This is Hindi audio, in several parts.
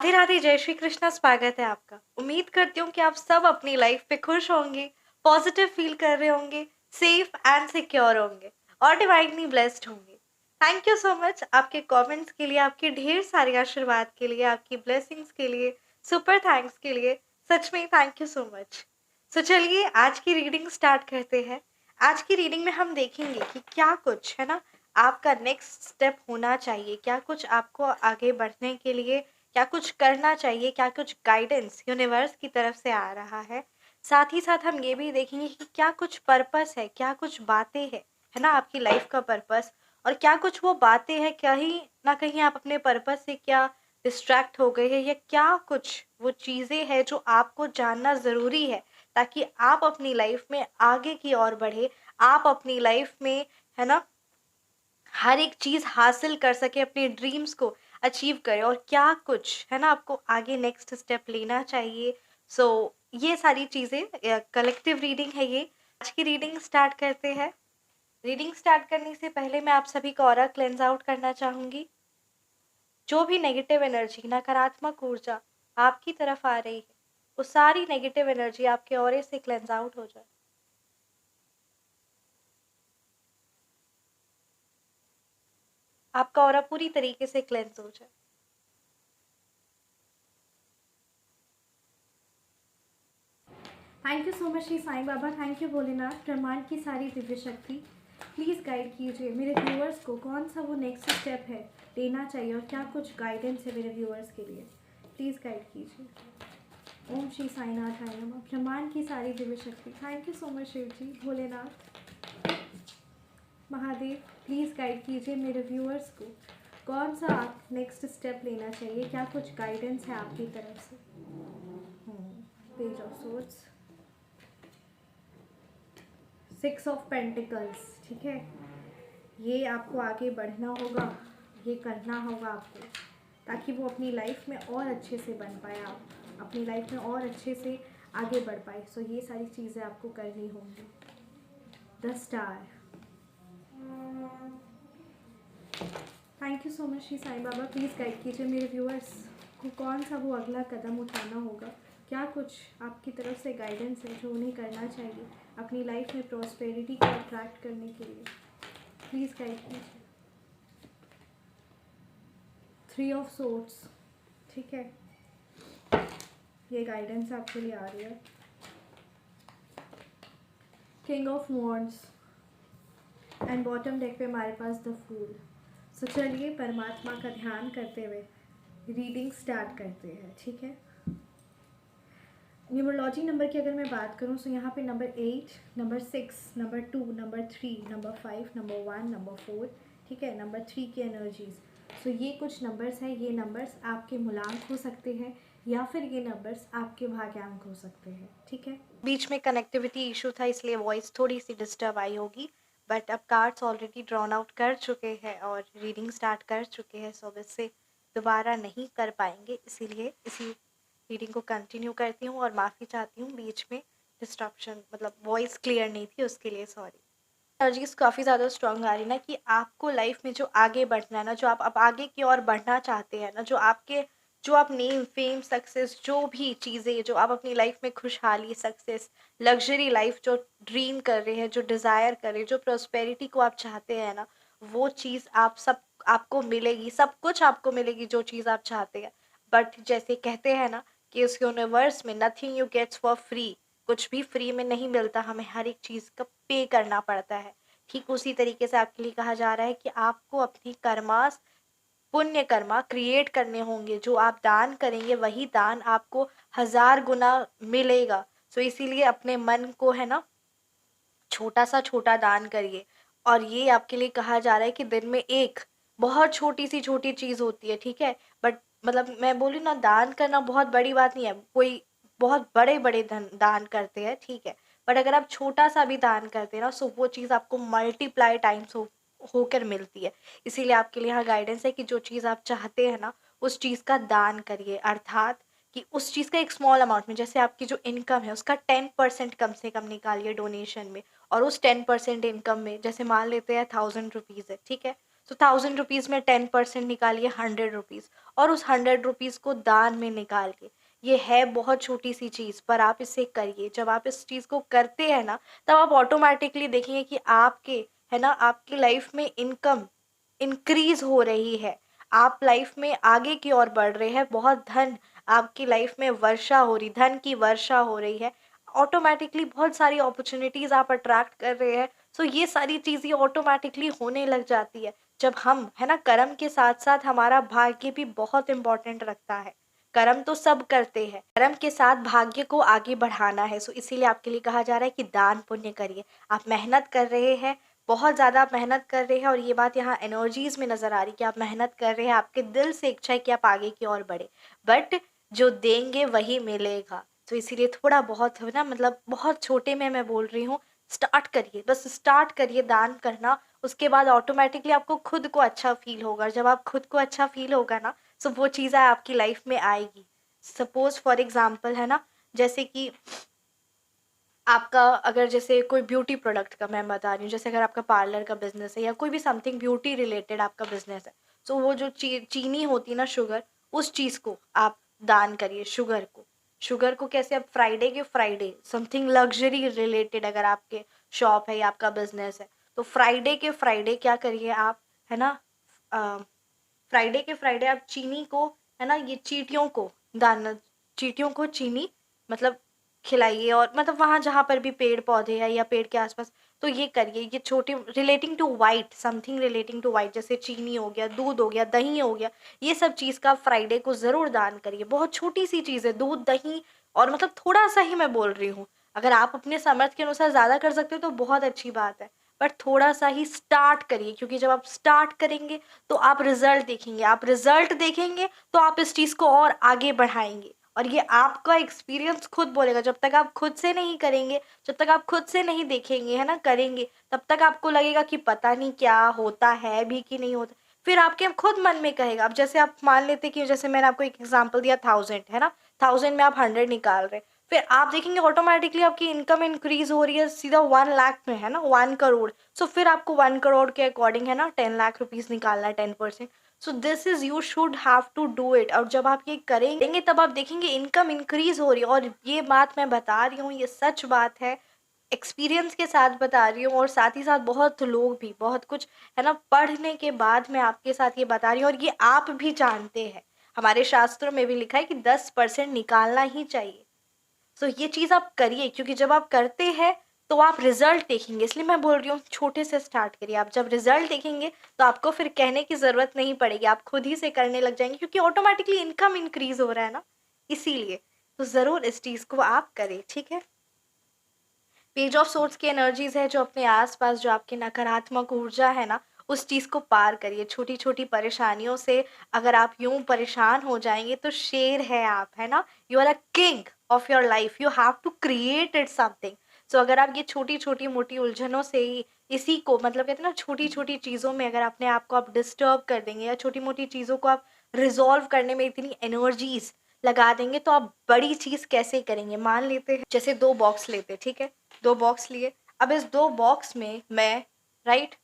राधे राधे, जय श्री कृष्णा। स्वागत है आपका। उम्मीद करती हूँ कि आप सब अपनी लाइफ पे खुश होंगे, पॉजिटिव फील कर रहे होंगे, सेफ एंड सिक्योर होंगे और डिवाइनली ब्लेस्ड होंगे। थैंक यू सो मच आपके कमेंट्स के लिए, आपके ढेर सारे आशीर्वाद के लिए, आपकी ब्लेसिंग्स के लिए, सुपर थैंक्स के लिए। सच में थैंक यू सो मच। सो चलिए आज की रीडिंग स्टार्ट करते हैं। आज की रीडिंग में हम देखेंगे कि क्या कुछ है ना आपका नेक्स्ट स्टेप होना चाहिए, क्या कुछ आपको आगे बढ़ने के लिए क्या कुछ करना चाहिए, क्या कुछ गाइडेंस यूनिवर्स की तरफ से आ रहा है। साथ ही साथ हम ये भी देखेंगे कि क्या कुछ पर्पस है, क्या कुछ बातें है ना आपकी लाइफ का पर्पस, और क्या कुछ वो बातें हैं कहीं ना कहीं आप अपने पर्पस से क्या डिस्ट्रैक्ट हो गए हैं, या क्या कुछ वो चीज़ें हैं जो आपको जानना ज़रूरी है ताकि आप अपनी लाइफ में आगे की ओर बढ़े, आप अपनी लाइफ में है ना हर एक चीज़ हासिल कर सके, अपने ड्रीम्स को अचीव करे, और क्या कुछ है ना आपको आगे नेक्स्ट स्टेप लेना चाहिए। सो ये सारी चीज़ें कलेक्टिव रीडिंग है ये। आज की रीडिंग स्टार्ट करते हैं। रीडिंग स्टार्ट करने से पहले मैं आप सभी का ऑरा क्लेंज आउट करना चाहूँगी। जो भी नेगेटिव एनर्जी, नकारात्मक ऊर्जा आपकी तरफ आ रही है, वो सारी नेगेटिव एनर्जी आपके ऑरे से क्लेंज आउट हो जाए। आपका ऑरा पूरी तरीके से क्लेंज हो जाए। Thank you so much Shri Sai Baba, thank you Bholenath. ब्रह्मांड की सारी दिव्य शक्ति प्लीज़ गाइड कीजिए मेरे व्यूअर्स को, कौन सा वो नेक्स्ट स्टेप है लेना चाहिए और क्या कुछ गाइडेंस है मेरे व्यूअर्स के लिए। प्लीज़ गाइड कीजिए। ओम श्री साईनाथाय नमः। ब्रह्मांड की सारी दिव्य शक्ति, thank you so much Shiv ji, Bholenath, Mahadev. Please guide कीजिए मेरे व्यूअर्स को, कौन सा आप नेक्स्ट स्टेप लेना चाहिए, क्या कुछ गाइडेंस है आपकी तरफ से। Page of swords, 6 of pentacles, ठीक है। ये आपको आगे बढ़ना होगा, ये करना होगा आपको ताकि वो अपनी लाइफ में और अच्छे से बन पाए, आप अपनी लाइफ में और अच्छे से आगे बढ़ पाए। सो ये सारी चीज़ें आपको करनी होंगी। The star, thank you so much Shri Sai Baba. Please guide कीजिए मेरे व्यूअर्स को, कौन सा वो अगला कदम उठाना होगा, क्या कुछ आपकी तरफ से गाइडेंस है जो उन्हें करना चाहिए अपनी लाइफ में प्रॉस्पेरिटी को अट्रैक्ट करने के लिए। प्लीज़ गाइड कीजिए। 3 ऑफ सोर्ड्स, ठीक है, ये गाइडेंस आपके लिए आ रही है। King of wands and bottom deck पे हमारे पास द फूल। सो चलिए परमात्मा का ध्यान करते हुए रीडिंग स्टार्ट करते हैं, ठीक है। न्यूमरोलॉजी नंबर की अगर मैं बात करूँ तो यहाँ पे number 8, number 6, number 2, number 3, number 5, number 1, number 4, ठीक है, नंबर 3 की एनर्जीज। सो ये कुछ नंबर्स हैं, ये नंबर्स आपके मूलांक हो सकते हैं या फिर ये नंबर्स आपके भाग्यांक हो सकते हैं, ठीक है। बीच में कनेक्टिविटी इशू था इसलिए वॉइस थोड़ी सी डिस्टर्ब आई होगी, बट अब कार्ड्स ऑलरेडी ड्रॉन आउट कर चुके हैं और रीडिंग स्टार्ट कर चुके हैं, सो इससे दोबारा नहीं कर पाएंगे, इसीलिए इसी रीडिंग को कंटिन्यू करती हूँ और माफ़ी चाहती हूँ बीच में डिस्ट्रप्शन, मतलब वॉइस क्लियर नहीं थी उसके लिए सॉरी। एनर्जीज काफ़ी ज़्यादा स्ट्रांग आ रही ना कि आपको लाइफ में जो आगे बढ़ना है ना, जो आप आगे की ओर बढ़ना चाहते हैं ना, जो आप नेम फेम सक्सेस, जो भी चीज़ें जो आप अपनी लाइफ में खुशहाली, सक्सेस, लग्जरी लाइफ जो ड्रीम कर रहे हैं, जो डिज़ायर कर रहे हैं, जो प्रॉस्पेरिटी को आप चाहते हैं ना, वो चीज़ आपको मिलेगी, सब कुछ आपको मिलेगी जो चीज़ आप चाहते हैं। बट जैसे कहते हैं ना कि उस यूनिवर्स में nothing you gets for free, कुछ भी फ्री में नहीं मिलता, हमें हर एक चीज़ का पे करना पड़ता है। ठीक उसी तरीके से आपके लिए कहा जा रहा है कि आपको अपनी कर्मास, पुण्य कर्मा क्रिएट करने होंगे, जो आप दान करेंगे वही दान आपको 1000 गुना मिलेगा। सो इसीलिए अपने मन को है ना छोटा सा छोटा दान करिए। और ये आपके लिए कहा जा रहा है कि दिन में एक बहुत छोटी सी छोटी चीज़ होती है, ठीक है, बट मतलब मैं बोली ना, दान करना बहुत बड़ी बात नहीं है, कोई बहुत बड़े बड़े धन दान करते हैं, ठीक है, बट अगर आप छोटा सा भी दान करते हैं ना, सो वो चीज़ आपको मल्टीप्लाई टाइम्स होकर मिलती है। इसीलिए आपके लिए यहाँ गाइडेंस है कि जो चीज़ आप चाहते हैं ना, उस चीज़ का दान करिए, अर्थात कि उस चीज़ का एक स्मॉल अमाउंट में, जैसे आपकी जो इनकम है उसका 10% कम से कम निकालिए डोनेशन में, और उस 10% इनकम में जैसे मान लेते हैं 1000 रुपीज़ है, ठीक है, तो 1000 रुपीज़ में 10% निकालिए 100 रुपीज़, और उस 100 रुपीज़ को दान में निकाल के, ये है बहुत छोटी सी चीज़ पर आप इसे करिए। जब आप इस चीज़ को करते हैं ना, तब आप ऑटोमेटिकली देखेंगे कि आपके, है ना, आपकी लाइफ में इनकम इंक्रीज हो रही है, आप लाइफ में आगे की ओर बढ़ रहे हैं, बहुत धन आपकी लाइफ में वर्षा हो रही, धन की वर्षा हो रही है, ऑटोमेटिकली बहुत सारी अपॉर्चुनिटीज आप अट्रैक्ट कर रहे हैं। सो ये सारी चीज़ें ऑटोमेटिकली होने लग जाती है जब हम, है ना, कर्म के साथ साथ हमारा भाग्य भी बहुत इंपॉर्टेंट रखता है। कर्म तो सब करते हैं, कर्म के साथ भाग्य को आगे बढ़ाना है। सो इसीलिए आपके लिए कहा जा रहा है कि दान पुण्य करिए। आप मेहनत कर रहे हैं, बहुत ज़्यादा आप मेहनत कर रहे हैं, और ये बात यहाँ एनर्जीज में नज़र आ रही कि आप मेहनत कर रहे हैं, आपके दिल से इच्छा है कि आप आगे की ओर बढ़े, बट जो देंगे वही मिलेगा। तो इसीलिए थोड़ा बहुत, है ना, मतलब बहुत छोटे में मैं बोल रही हूँ, स्टार्ट करिए, बस स्टार्ट करिए दान करना। उसके बाद ऑटोमेटिकली आपको खुद को अच्छा फील होगा। जब आप खुद को अच्छा फील होगा ना, तो वो चीज़ें आपकी लाइफ में आएगी। सपोज फॉर एग्जाम्पल, है ना, जैसे कि आपका अगर जैसे कोई ब्यूटी प्रोडक्ट का मैं बता रही हूँ, जैसे अगर आपका पार्लर का बिजनेस है या कोई भी समथिंग ब्यूटी रिलेटेड आपका बिजनेस है, तो वो जो चीनी होती है ना, शुगर, उस चीज़ को आप दान करिए। शुगर को कैसे, अब फ्राइडे के फ्राइडे समथिंग लग्जरी रिलेटेड अगर आपके शॉप है या आपका बिजनेस है, तो फ्राइडे के फ्राइडे क्या करिए आप, है ना, फ्राइडे के फ्राइडे आप चीनी को, है ना, ये चींटियों को दान, चींटियों को चीनी मतलब खिलाइए। और मतलब वहाँ जहाँ पर भी पेड़ पौधे है या पेड़ के आसपास, तो ये करिए। ये छोटे relating to white, something relating to white, जैसे चीनी हो गया, दूध हो गया, दही हो गया, ये सब चीज़ का फ्राइडे को ज़रूर दान करिए। बहुत छोटी सी चीज़ है, दूध, दही, और मतलब थोड़ा सा ही मैं बोल रही हूँ। अगर आप अपने सामर्थ्य के अनुसार ज़्यादा कर सकते हो तो बहुत अच्छी बात है, बट थोड़ा सा ही स्टार्ट करिए, क्योंकि जब आप स्टार्ट करेंगे तो आप रिजल्ट देखेंगे, आप रिजल्ट देखेंगे तो आप इस चीज़ को और आगे बढ़ाएंगे। और ये आपका एक्सपीरियंस खुद बोलेगा। जब तक आप खुद से नहीं करेंगे, जब तक आप खुद से नहीं देखेंगे, है ना, करेंगे, तब तक आपको लगेगा कि पता नहीं क्या होता है भी कि नहीं होता। फिर आपके खुद मन में कहेगा। अब जैसे आप मान लेते कि जैसे मैंने आपको एक एग्जांपल दिया 1000, है ना, 1000 में आप 100 निकाल रहे, फिर आप देखेंगे ऑटोमेटिकली आपकी इनकम इंक्रीज हो रही है सीधा 1 लाख में, है ना, 1 करोड़। सो फिर आपको 1 करोड़ के अकॉर्डिंग, है ना, 10 लाख रुपीज निकालना है, 10%। So this is, you should have to do it. और जब आप ये करेंगे तब आप देखेंगे इनकम इंक्रीज हो रही है। और ये बात मैं बता रही हूँ, ये सच बात है, एक्सपीरियंस के साथ बता रही हूँ। और साथ ही साथ बहुत लोग भी, बहुत कुछ, है ना, पढ़ने के बाद मैं आपके साथ ये बता रही हूँ, और ये आप भी जानते हैं, हमारे शास्त्रों में भी लिखा है कि 10% निकालना ही चाहिए। सो ये चीज़ आप करिए, क्योंकि जब आप करते हैं तो आप रिजल्ट देखेंगे। इसलिए मैं बोल रही हूँ छोटे से स्टार्ट करिए। आप जब रिजल्ट देखेंगे तो आपको फिर कहने की ज़रूरत नहीं पड़ेगी, आप खुद ही से करने लग जाएंगे, क्योंकि ऑटोमेटिकली इनकम इंक्रीज हो रहा है ना, इसीलिए। तो ज़रूर इस चीज़ को आप करें, ठीक है। पेज ऑफ सोर्स की एनर्जीज है जो अपने आसपास, जो आपकी नकारात्मक ऊर्जा है ना, उस चीज़ को पार करिए। छोटी छोटी परेशानियों से अगर आप यूं परेशान हो जाएंगे तो शेर है आप, है ना, you are a king of your life, you have to create it something. So अगर आप ये छोटी छोटी मोटी उलझनों से ही, इसी को मतलब कहते हैं ना, छोटी छोटी चीज़ों में अगर अपने आप को आप डिस्टर्ब कर देंगे, या छोटी मोटी चीज़ों को आप रिजॉल्व करने में इतनी एनर्जीज लगा देंगे, तो आप बड़ी चीज़ कैसे करेंगे। मान लेते हैं जैसे 2 बॉक्स लेते, ठीक है, 2 बॉक्स लिए। अब इस 2 बॉक्स में मैं, राइट,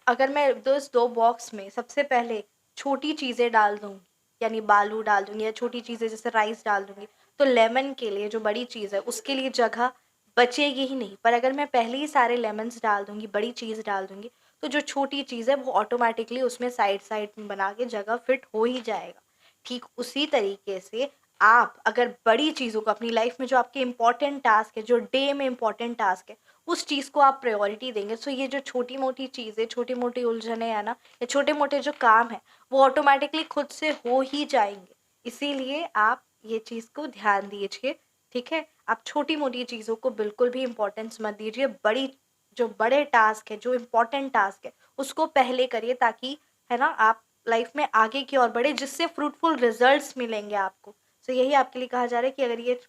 अगर मैं इस 2 बॉक्स में सबसे पहले छोटी चीज़ें डाल दूंगी, यानी बालू डाल दूंगी, या छोटी चीज़ें जैसे राइस डाल दूंगी, तो लेमन के लिए, जो बड़ी चीज़ है, उसके लिए जगह बचेगी ही नहीं। पर अगर मैं पहले ही सारे लेमन्स डाल दूंगी, बड़ी चीज़ डाल दूंगी, तो जो छोटी चीज़ है वो ऑटोमेटिकली उसमें साइड साइड में बना के जगह फिट हो ही जाएगा। ठीक उसी तरीके से आप अगर बड़ी चीज़ों को अपनी लाइफ में, जो आपके इंपॉर्टेंट टास्क है, जो डे में इंपॉर्टेंट टास्क है, उस चीज़ को आप प्रायोरिटी देंगे। सो ये जो छोटी मोटी चीज़ें, छोटी मोटी उलझने है ना, या छोटे मोटे जो काम है, वो ऑटोमेटिकली खुद से हो ही जाएंगे। इसीलिए आप ये चीज़ को ध्यान दीजिए, ठीक है। आप छोटी मोटी चीज़ों को बिल्कुल भी इम्पोर्टेंस मत दीजिए, बड़ी, जो बड़े टास्क है, जो इम्पोर्टेंट टास्क है, उसको पहले करिए, ताकि, है ना, आप लाइफ में आगे की ओर बढ़े, जिससे फ्रूटफुल रिजल्ट्स मिलेंगे आपको। सो यही आपके लिए कहा जा रहा है कि अगर ये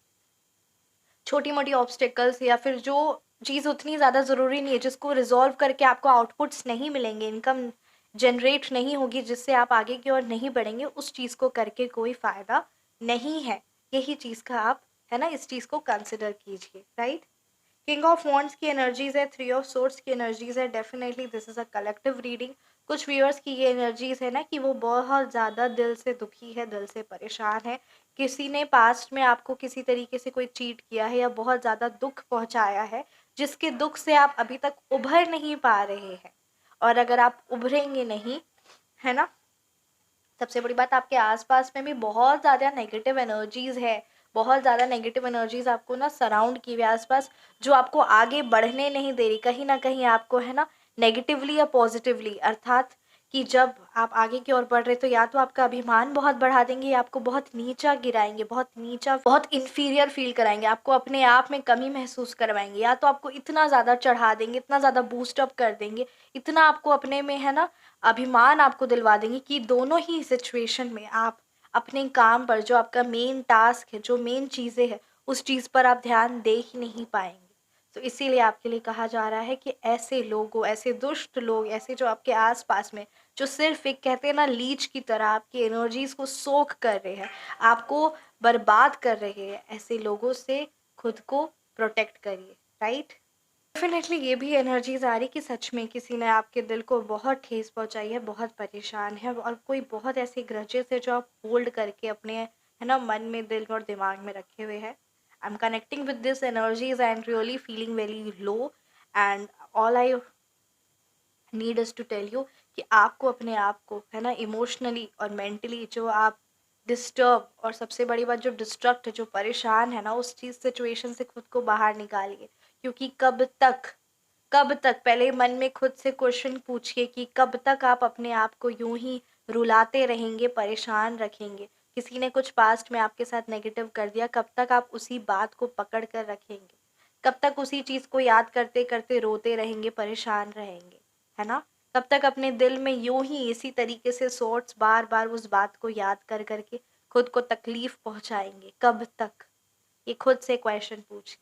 छोटी मोटी ऑब्स्टेकल्स, या फिर जो चीज़ उतनी ज़्यादा ज़रूरी नहीं है, जिसको रिजॉल्व करके आपको आउटपुट्स नहीं मिलेंगे, इनकम जनरेट नहीं होगी, जिससे आप आगे की ओर नहीं बढ़ेंगे, उस चीज़ को करके कोई फ़ायदा नहीं है। यही चीज़ का आप, है ना, इस चीज़ को कंसिडर कीजिए, राइट। किंग ऑफ वॉन्ड्स की एनर्जीज है, 3 ऑफ सोर्ड्स की एनर्जीज है। Definitely this is a collective reading, कुछ व्यूअर्स की ये एनर्जीज है ना कि वो बहुत ज़्यादा दिल से दुखी है, दिल से परेशान है। किसी ने पास्ट में आपको किसी तरीके से कोई चीट किया है या बहुत ज़्यादा दुख पहुंचाया है, जिसके दुख से आप अभी तक उभर नहीं पा रहे हैं। और अगर आप उभरेंगे नहीं, है ना, सबसे बड़ी बात आपके आसपास में भी बहुत ज़्यादा नेगेटिव एनर्जीज है। बहुत ज़्यादा नेगेटिव एनर्जीज आपको ना सराउंड की हुई है आसपास, जो आपको आगे बढ़ने नहीं दे रही, कहीं ना कहीं आपको है ना नेगेटिवली या पॉजिटिवली, अर्थात कि जब आप आगे की ओर बढ़ रहे तो या तो आपका अभिमान बहुत बढ़ा देंगे या आपको बहुत नीचा गिराएंगे, बहुत नीचा, बहुत इन्फीरियर फील कराएंगे, आपको अपने आप में कमी महसूस करवाएंगे, या तो आपको इतना ज़्यादा चढ़ा देंगे, इतना ज़्यादा बूस्टअप कर देंगे, इतना आपको अपने में है ना अभिमान आपको दिलवा देंगे कि दोनों ही सिचुएशन में आप अपने काम पर, जो आपका मेन टास्क है, जो मेन चीज़ें हैं, उस चीज़ पर आप ध्यान दे ही नहीं पाएंगे। तो इसीलिए आपके लिए कहा जा रहा है कि ऐसे लोगों, ऐसे दुष्ट लोग, ऐसे जो आपके आसपास में, जो सिर्फ एक कहते हैं ना लीच की तरह आपकी एनर्जीज को सोख कर रहे हैं, आपको बर्बाद कर रहे हैं, ऐसे लोगों से खुद को प्रोटेक्ट करिए। राइट। डेफ़िनेटली ये भी एनर्जीज़ आ रही कि सच में किसी ने आपके दिल को बहुत ठेस पहुँचाई है, बहुत परेशान है, और कोई बहुत ऐसे ग्रजेस है जो आप होल्ड करके अपने है ना मन में, दिल और दिमाग में रखे हुए हैं। I am connecting with this energies and really feeling very low, and all I need is to tell you कि आपको अपने आप को है ना इमोशनली और मेंटली जो आप डिस्टर्ब, और सबसे बड़ी बात जो डिस्ट्रक्ट, जो परेशान है ना, उस चीज़ सिचुएशन से खुद को बाहर निकालिए। क्योंकि कब तक पहले मन में खुद से क्वेश्चन पूछिए कि कब तक आप अपने आप को यूं ही रुलाते रहेंगे, परेशान रखेंगे। किसी ने कुछ पास्ट में आपके साथ नेगेटिव कर दिया, कब तक आप उसी बात को पकड़ कर रखेंगे, कब तक उसी चीज को याद करते करते रोते रहेंगे, परेशान रहेंगे, है ना। कब तक अपने दिल में यूं ही इसी तरीके से सोर्ट्स बार बार उस बात को याद कर करके खुद को तकलीफ पहुंचाएंगे, कब तक? ये खुद से क्वेश्चन पूछिए।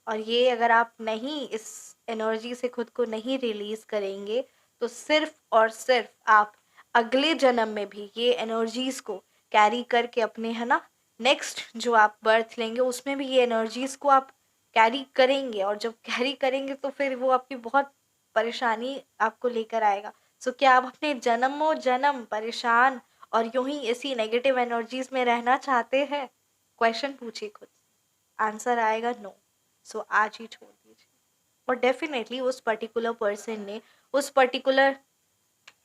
और ये अगर आप नहीं, इस एनर्जी से खुद को नहीं रिलीज करेंगे, तो सिर्फ और सिर्फ आप अगले जन्म में भी ये एनर्जीज को कैरी करके अपने है ना नेक्स्ट जो आप बर्थ लेंगे उसमें भी ये एनर्जीज को आप कैरी करेंगे, और जब कैरी करेंगे तो फिर वो आपकी बहुत परेशानी आपको लेकर आएगा। सो क्या आप अपने जन्मों जन्म परेशान और यूं ही इसी नेगेटिव एनर्जीज में रहना चाहते हैं? क्वेश्चन पूछिए खुद से, आंसर आएगा नो। सो आज ही छोड़ दीजिए। और डेफिनेटली उस पर्टिकुलर पर्सन ने, उस पर्टिकुलर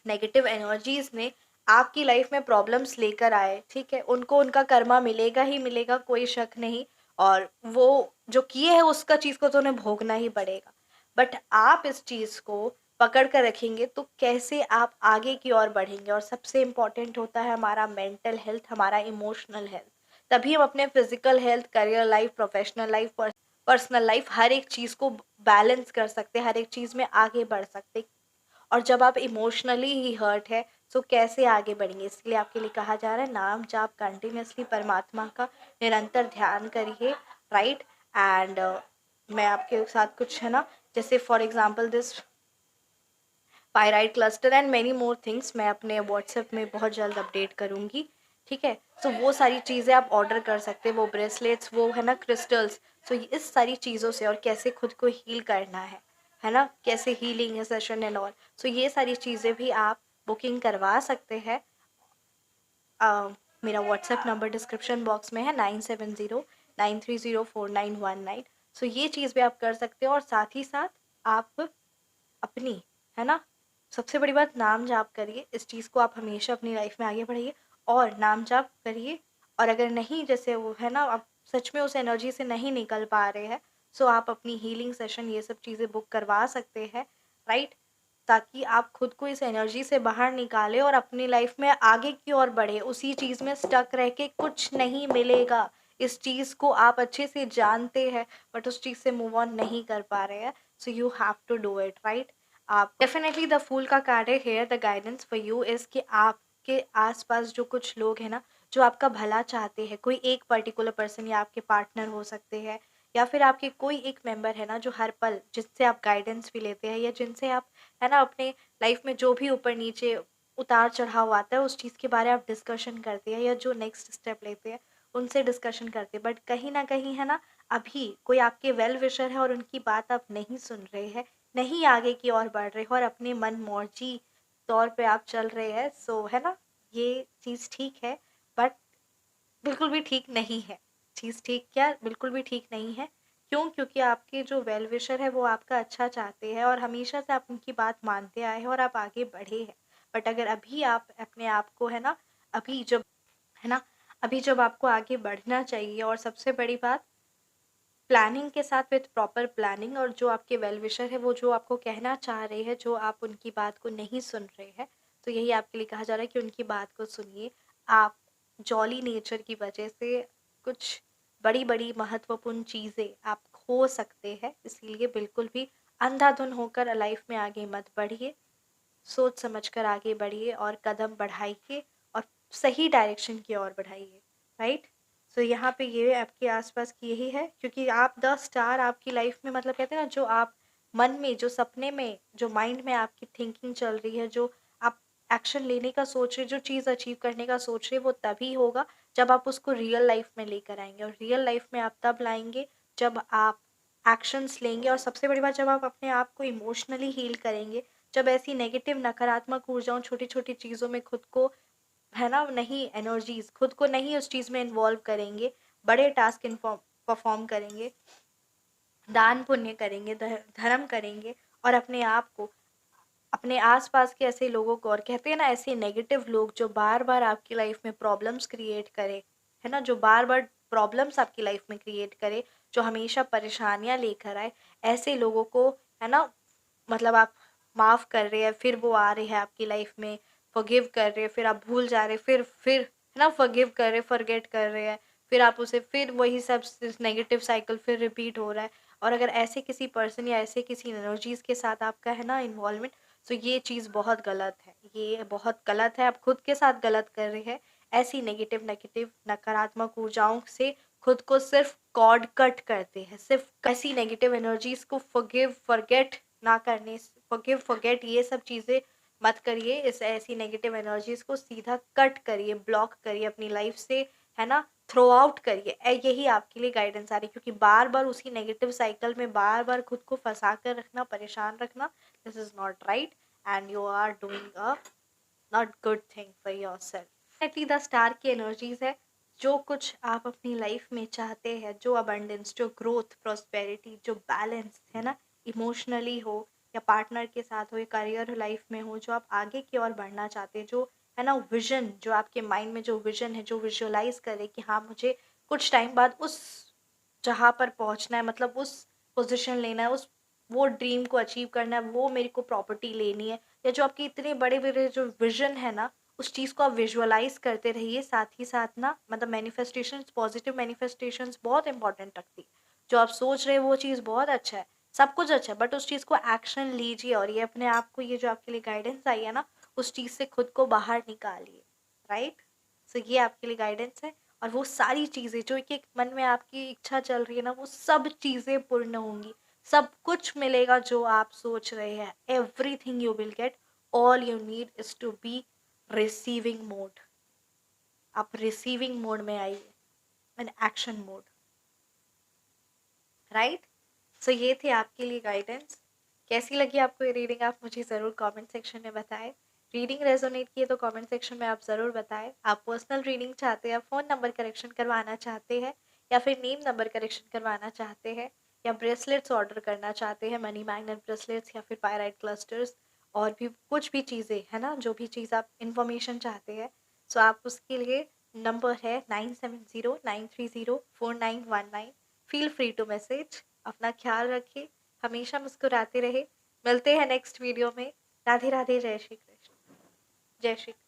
नेगेटिव एनर्जीज ने आपकी लाइफ में प्रॉब्लम्स लेकर आए, ठीक है, उनको उनका कर्मा मिलेगा ही मिलेगा, कोई शक नहीं। और वो जो किए हैं उसका चीज़ को तो उन्हें भोगना ही पड़ेगा। बट आप इस चीज़ को पकड़ कर रखेंगे तो कैसे आप आगे की ओर बढ़ेंगे? और सबसे इम्पॉर्टेंट होता है हमारा मेंटल हेल्थ, हमारा इमोशनल हेल्थ। तभी हम अपने physical health, career life, professional life, personal life, हर एक चीज़ को बैलेंस कर सकते, हर एक चीज़ में आगे बढ़ सकते। और जब आप इमोशनली ही हर्ट है तो कैसे आगे बढ़ेंगे? इसलिए आपके लिए कहा जा रहा है नाम जाप कंटिन्यूसली परमात्मा का निरंतर ध्यान करिए। राइट। एंड मैं आपके साथ कुछ है ना, जैसे for example this pyrite cluster and many more things मैं अपने व्हाट्सएप में बहुत जल्द अपडेट करूँगी। ठीक है, सो वो सारी चीज़ें आप ऑर्डर कर सकते हैं, वो ब्रेसलेट्स, वो है ना क्रिस्टल्स। सो इस सारी चीज़ों से, और कैसे खुद को हील करना है ना, कैसे हीलिंग है सेशन एंड ऑल, सो ये सारी चीज़ें भी आप बुकिंग करवा सकते हैं। मेरा व्हाट्सएप नंबर डिस्क्रिप्शन बॉक्स में है 9709304919। सो ये चीज़ भी आप कर सकते हो। और साथ ही साथ आप अपनी है ना, सबसे बड़ी बात नाम जाप करिए। इस चीज़ को आप हमेशा अपनी लाइफ में आगे बढ़ाइए और नाम जाप करिए। और अगर नहीं, जैसे वो है ना, आप सच में उस एनर्जी से नहीं निकल पा रहे हैं, सो आप अपनी हीलिंग सेशन ये सब चीज़ें बुक करवा सकते हैं। राइट। ताकि आप खुद को इस एनर्जी से बाहर निकालें और अपनी लाइफ में आगे की ओर बढ़े। उसी चीज़ में स्टक रह के कुछ नहीं मिलेगा। इस चीज़ को आप अच्छे से जानते हैं बट उस चीज़ से मूव ऑन नहीं कर पा रहे हैं। So you have to do it. Right. आप डेफिनेटली द फूल का कार्ड है here, the guidance for you is कि आपके आसपास जो कुछ लोग हैं ना, जो आपका भला चाहते हैं, कोई एक पर्टिकुलर पर्सन या आपके पार्टनर हो सकते हैं, या फिर आपके कोई एक मेंबर है ना जो हर पल जिससे आप गाइडेंस भी लेते हैं, या जिनसे आप है ना अपने लाइफ में जो भी ऊपर नीचे उतार चढ़ाव आता है उस चीज़ के बारे में आप डिस्कशन करते हैं, या जो नेक्स्ट स्टेप लेते हैं उनसे डिस्कशन करते हैं। बट कहीं ना कहीं है ना, अभी कोई आपके वेल विशर है और उनकी बात आप नहीं सुन रहे हैं, नहीं आगे की ओर बढ़ रहे हो और अपने मन मर्जी दौर पे आप चल रहे हैं, सो है ना, ये चीज़ ठीक है, बट बिल्कुल भी ठीक नहीं है। चीज़ ठीक क्या, बिल्कुल भी ठीक नहीं है। क्यों? क्योंकि आपके जो वेल विशर है वो आपका अच्छा चाहते हैं और हमेशा से आप उनकी बात मानते आए हैं और आप आगे बढ़े हैं। बट अगर अभी आप अपने आप को, है ना, अभी जब, है ना, अभी जब आपको आगे बढ़ना चाहिए, और सबसे बड़ी बात, प्लानिंग के साथ, विथ प्रॉपर प्लानिंग, और जो आपके वेल विशर है वो जो आपको कहना चाह रहे हैं, जो आप उनकी बात को नहीं सुन रहे हैं, तो यही आपके लिए कहा जा रहा है कि उनकी बात को सुनिए। आप जॉली नेचर की वजह से कुछ बड़ी बड़ी महत्वपूर्ण चीज़ें आप खो सकते हैं, इसीलिए बिल्कुल भी अंधाधुन होकर लाइफ में आगे मत बढ़िए। सोच समझकर आगे बढ़िए और कदम बढ़ाइए और सही डायरेक्शन की ओर बढ़ाइए, राइट। सो यहाँ पे ये आपके आसपास की यही है, क्योंकि आप द स्टार आपकी लाइफ में, मतलब कहते हैं ना, जो आप मन में, जो सपने में, जो माइंड में आपकी थिंकिंग चल रही है, जो आप एक्शन लेने का सोच रहे, जो चीज़ अचीव करने का सोच रहे, वो तभी होगा जब आप उसको रियल लाइफ में लेकर आएंगे। और रियल लाइफ में आप तब लाएंगे जब आप एक्शंस लेंगे, और सबसे बड़ी बात, जब आप अपने आप को इमोशनली हील करेंगे, जब ऐसी नेगेटिव नकारात्मक ऊर्जाओं, छोटी छोटी चीज़ों में खुद को, है ना, नहीं, एनर्जीज खुद को नहीं उस चीज़ में इन्वॉल्व करेंगे, बड़े टास्क परफॉर्म करेंगे, दान पुण्य करेंगे, धर्म करेंगे, और अपने आप को, अपने आसपास के ऐसे लोगों को, और कहते हैं ना, ऐसे नेगेटिव लोग जो बार बार आपकी लाइफ में प्रॉब्लम्स क्रिएट करे, है ना, जो बार बार प्रॉब्लम्स आपकी लाइफ में क्रिएट करे, जो हमेशा परेशानियां लेकर आए, ऐसे लोगों को, है ना, मतलब आप माफ़ कर रहे हैं, फिर वो आ रहे हैं आपकी लाइफ में, फॉरगिव कर रहे हैं, फिर आप भूल जा रहे हैं, फिर है ना, फॉरगिव कर रहे हैं, फॉरगेट कर रहे हैं, फिर आप उसे, फिर वही सब नेगेटिव साइकिल फिर रिपीट हो रहा है। और अगर ऐसे किसी पर्सन या ऐसे किसी एनर्जीज के साथ आपका, है ना, इन्वॉल्वमेंट, तो ये चीज़ बहुत गलत है, ये बहुत गलत है। आप खुद के साथ गलत कर रहे हैं। ऐसी नेगेटिव नेगेटिव नकारात्मक ऊर्जाओं से खुद को सिर्फ कॉर्ड कट करते हैं। सिर्फ ऐसी नेगेटिव एनर्जीज को फॉरगिव फॉरगेट ना करने, फॉरगिव फॉरगेट ये सब चीज़ें मत करिए। इस ऐसी नेगेटिव एनर्जीज को सीधा कट करिए, ब्लॉक करिए अपनी लाइफ से, है ना, थ्रो आउट करिए। यही आपके लिए गाइडेंस आ रही है, क्योंकि बार बार उसी नेगेटिव साइकिल में बार बार खुद को फंसा कर रखना, परेशान रखना, this is not right, and you are doing a not good thing for yourself. Definitely the star की एनर्जीज है। जो कुछ आप अपनी लाइफ में चाहते हैं, जो अबंडेंस, जो ग्रोथ, प्रॉस्पेरिटी, जो बैलेंस, है ना, इमोशनली हो या पार्टनर के साथ हो या करियर लाइफ में हो, जो आप आगे की ओर बढ़ना चाहते हैं, जो, है ना, विजन, जो आपके माइंड में जो विजन है, जो विजुअलाइज करे कि हाँ, मुझे कुछ टाइम बाद उस जहाँ पर पहुँचना है, मतलब उस पोजीशन लेना है, उस वो ड्रीम को अचीव करना है, वो मेरे को प्रॉपर्टी लेनी है, या जो आपके इतने बड़े बड़े जो विजन है ना, उस चीज़ को आप विजुअलाइज करते रहिए। साथ ही साथ ना, मतलब मैनिफेस्टेशंस, पॉजिटिव मैनिफेस्टेशंस बहुत इंपॉर्टेंट रखती है। जो आप सोच रहे हैं वो चीज़ बहुत अच्छा है, सब कुछ अच्छा है, बट उस चीज़ को एक्शन लीजिए, और ये अपने आप को, ये जो आपके लिए गाइडेंस आई है ना, उस चीज़ से खुद को बाहर निकालिए, राइट। सो ये आपके लिए गाइडेंस है। और वो सारी चीज़ें जो एक एक मन में आपकी इच्छा चल रही है ना, वो सब चीज़ें पूर्ण होंगी, सब कुछ मिलेगा जो आप सोच रहे हैं। Everything you will get, all you need is to be receiving mode. आप रिसीविंग मोड में आइए, an action mode, right. So ये थे आपके लिए गाइडेंस। कैसी लगी आपको ये रीडिंग, आप मुझे ज़रूर कमेंट सेक्शन में बताएं। रीडिंग रेजोनेट की है तो कमेंट सेक्शन में आप ज़रूर बताएं। आप पर्सनल रीडिंग चाहते हैं, फ़ोन नंबर करेक्शन करवाना चाहते हैं, या फिर नेम नंबर करेक्शन करवाना चाहते हैं, या ब्रेसलेट्स ऑर्डर करना चाहते हैं, मनी मैग्नेट ब्रेसलेट्स या फिर पायराइट क्लस्टर्स, और भी कुछ भी चीज़ें, है ना, जो भी चीज़ आप इन्फॉर्मेशन चाहते हैं, सो आप उसके लिए नंबर है 9709304919। Feel free to message. अपना ख्याल रखिए, हमेशा मुस्कुराते रहे। मिलते हैं नेक्स्ट वीडियो में। राधे राधे, जय श्री कृष्ण, जय श्री कृष्ण।